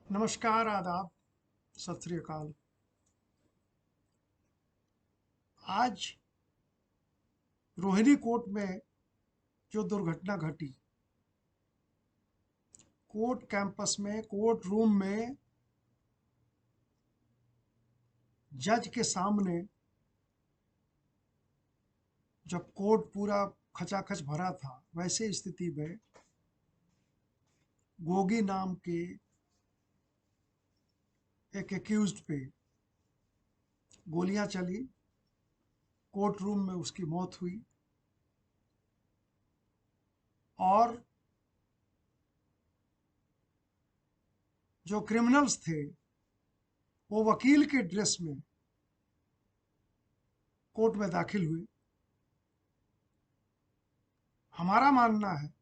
नमस्कार, आदाब, सत श्री अकाल। आज रोहिणी कोर्ट में जो दुर्घटना घटी, कोर्ट कैंपस में, कोर्ट रूम में जज के सामने जब कोर्ट पूरा खचाखच भरा था, वैसे स्थिति में गोगी नाम के एक एक्यूज्ड पे गोलियां चली, कोर्ट रूम में उसकी मौत हुई और जो क्रिमिनल्स थे वो वकील के ड्रेस में कोर्ट में दाखिल हुए। हमारा मानना है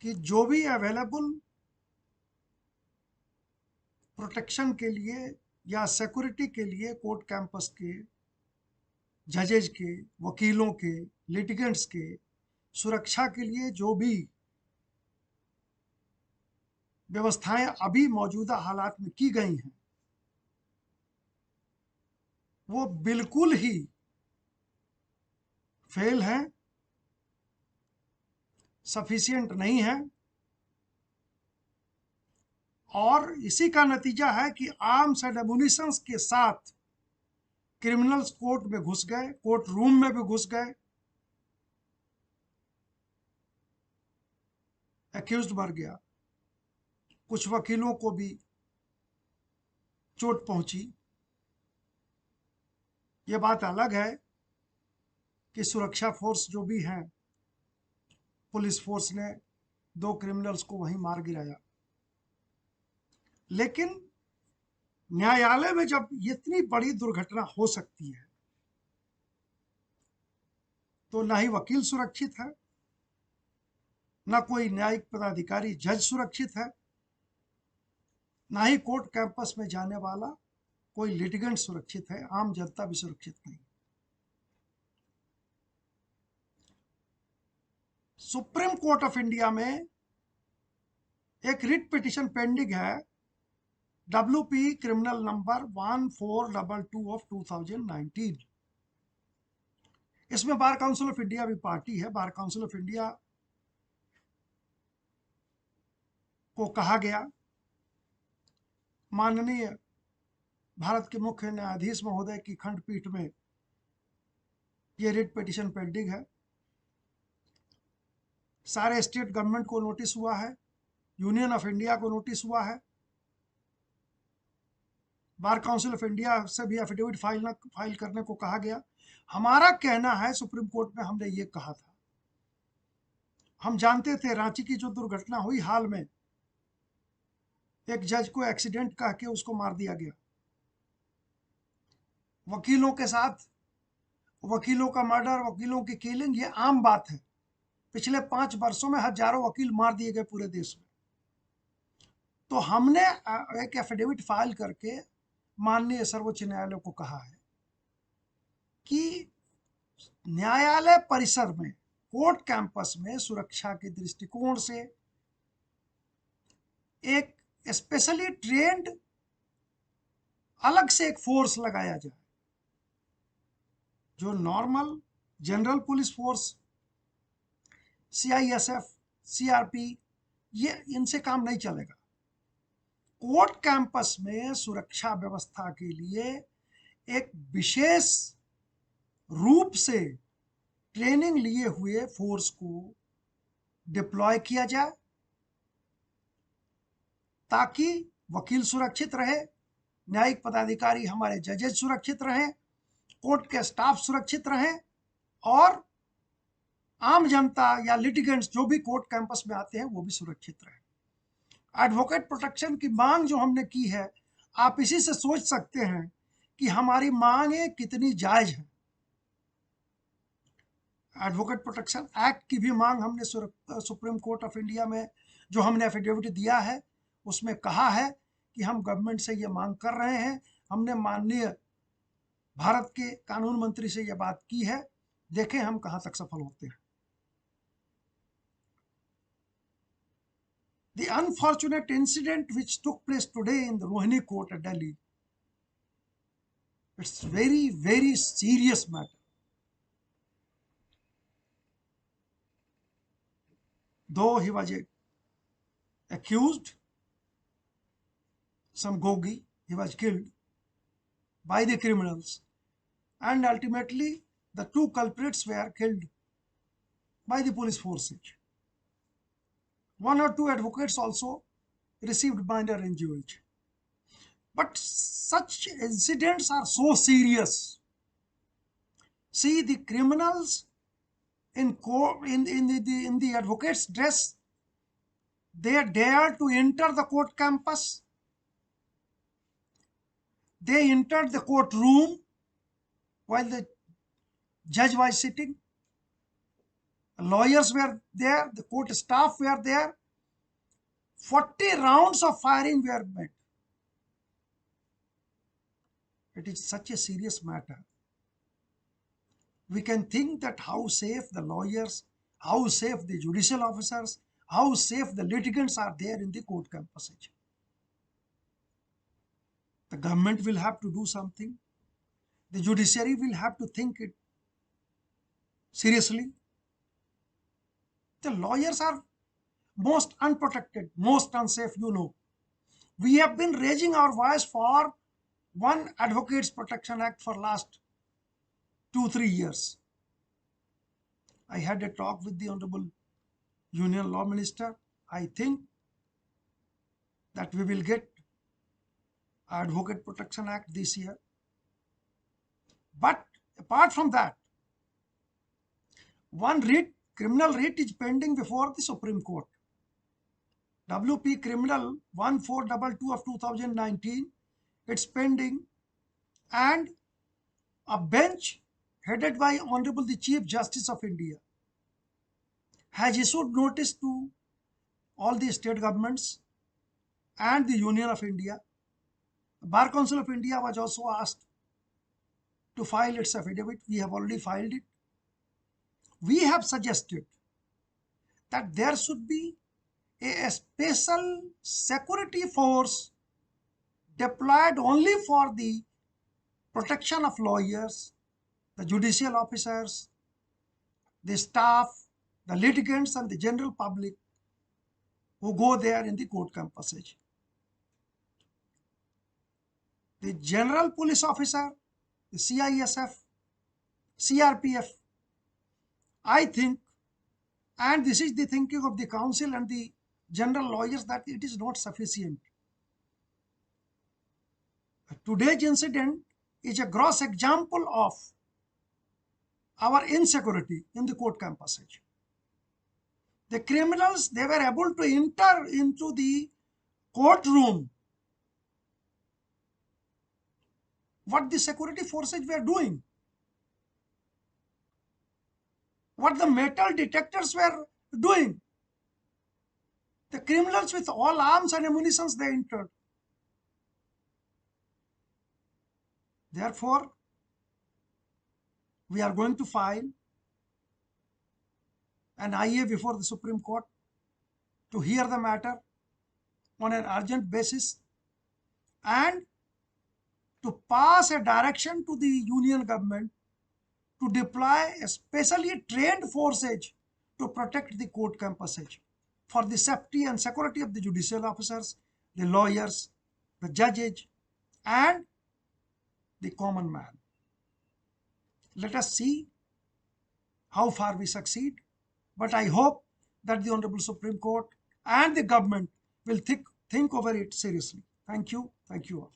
कि जो भी अवेलेबल प्रोटेक्शन के लिए या सिक्योरिटी के लिए कोर्ट कैंपस के जजेज के, वकीलों के, लिटिगेंट्स के सुरक्षा के लिए जो भी व्यवस्थाएं अभी मौजूदा हालात में की गई हैं, वो बिल्कुल ही फेल हैं, सफिशिएंट नहीं है। और इसी का नतीजा है कि आर्म्स एंड एमुनिशंस के साथ क्रिमिनल्स कोर्ट में घुस गए, कोर्ट रूम में भी घुस गए, एक्यूज्ड मर गया, कुछ वकीलों को भी चोट पहुंची। ये बात अलग है कि सुरक्षा फोर्स जो भी हैं, पुलिस फोर्स ने दो क्रिमिनल्स को वहीं मार गिराया। लेकिन न्यायालय में जब इतनी बड़ी दुर्घटना हो सकती है तो ना ही वकील सुरक्षित है, ना कोई न्यायिक पदाधिकारी जज सुरक्षित है, ना ही कोर्ट कैंपस में जाने वाला कोई लिटिगेंट सुरक्षित है, आम जनता भी सुरक्षित नहीं। सुप्रीम कोर्ट ऑफ इंडिया में एक रिट पिटिशन पेंडिंग है, WP क्रिमिनल नंबर 1422 ऑफ 2019। इसमें बार काउंसिल ऑफ इंडिया भी पार्टी है। बार काउंसिल ऑफ इंडिया को कहा गया, माननीय भारत के मुख्य न्यायाधीश महोदय की खंडपीठ में ये रिट पिटिशन पेंडिंग है। सारे स्टेट गवर्नमेंट को नोटिस हुआ है, यूनियन ऑफ इंडिया को नोटिस हुआ है, बार काउंसिल ऑफ इंडिया से भी एफिडेविट फाइल करने को कहा गया। हमारा कहना है, सुप्रीम कोर्ट में हमने ये कहा था, हम जानते थे रांची की जो दुर्घटना हुई हाल में, एक जज को एक्सीडेंट कह के उसको मार दिया गया। वकीलों के साथ वकीलों का मर्डर, वकीलों की किलिंग, ये आम बात है। पिछले 5 वर्षों में हजारों वकील मार दिए गए पूरे देश में। तो हमने एक एफिडेविट फाइल करके माननीय सर्वोच्च न्यायालय को कहा है कि न्यायालय परिसर में, कोर्ट कैंपस में सुरक्षा के दृष्टिकोण से एक स्पेशली ट्रेन्ड अलग से एक फोर्स लगाया जाए। जो normal general police force, CISF, CRP, ये इनसे काम नहीं चलेगा। कोर्ट कैंपस में सुरक्षा व्यवस्था के लिए एक विशेष रूप से ट्रेनिंग लिए हुए फोर्स को डिप्लॉय किया जाए, ताकि वकील सुरक्षित रहे, न्यायिक पदाधिकारी हमारे जजेज सुरक्षित रहें, कोर्ट के स्टाफ सुरक्षित रहें और आम जनता या लिटिगेंट्स जो भी कोर्ट कैंपस में आते हैं वो भी सुरक्षित रहें। एडवोकेट प्रोटेक्शन की मांग जो हमने की है, आप इसी से सोच सकते हैं कि हमारी मांगें कितनी जायज हैं। एडवोकेट प्रोटेक्शन एक्ट की भी मांग हमने सुप्रीम कोर्ट ऑफ इंडिया में जो हमने एफिडेविट दिया है उसमें कहा है कि हम गवर्नमेंट से ये मांग कर रहे हैं। हमने माननीय भारत के कानून मंत्री से ये बात की है, देखें हम कहाँ तक सफल होते हैं। The unfortunate incident which took place today in the Rohini court at Delhi, it's very, very serious matter. Though he was accused, some Gogi, he was killed by the criminals, and ultimately the two culprits were killed by the police forces. One or two advocates also received minor injuries. But such incidents are so serious. See, the criminals in the advocate's dress, they dare to enter the court campus. They entered the courtroom while the judge was sitting. Lawyers were there, the court staff were there. 40 rounds of firing were made. It is such a serious matter. We can think that how safe the lawyers, how safe the judicial officers, how safe the litigants are there in the court campus. The government will have to do something. The judiciary will have to think it seriously. The lawyers are most unprotected, most unsafe, you know. We have been raising our voice for one Advocates Protection Act for last 2-3 years. I had a talk with the Honorable Union Law Minister. I think that we will get Advocate Protection Act this year. But apart from that, one criminal writ is pending before the Supreme Court. WP Criminal 1422 of 2019, it's pending, and a bench headed by Honorable the Chief Justice of India has issued notice to all the state governments and the Union of India. The Bar Council of India was also asked to file its affidavit. We have already filed it. We have suggested that there should be a special security force deployed only for the protection of lawyers, the judicial officers, the staff, the litigants, and the general public who go there in the court campuses. The general police officer, the CISF, CRPF, I think, and this is the thinking of the council and the general lawyers, that it is not sufficient. Today's incident is a gross example of our insecurity in the court campuses. The criminals, they were able to enter into the courtroom. What the security forces were doing, what the metal detectors were doing. The criminals with all arms and ammunitions, they entered. Therefore, we are going to file an IA before the Supreme Court to hear the matter on an urgent basis and to pass a direction to the union government to deploy a specially trained forces to protect the court campuses for the safety and security of the judicial officers, the lawyers, the judges, and the common man. Let us see how far we succeed, but I hope that the Honorable Supreme Court and the government will think over it seriously. Thank you. Thank you all.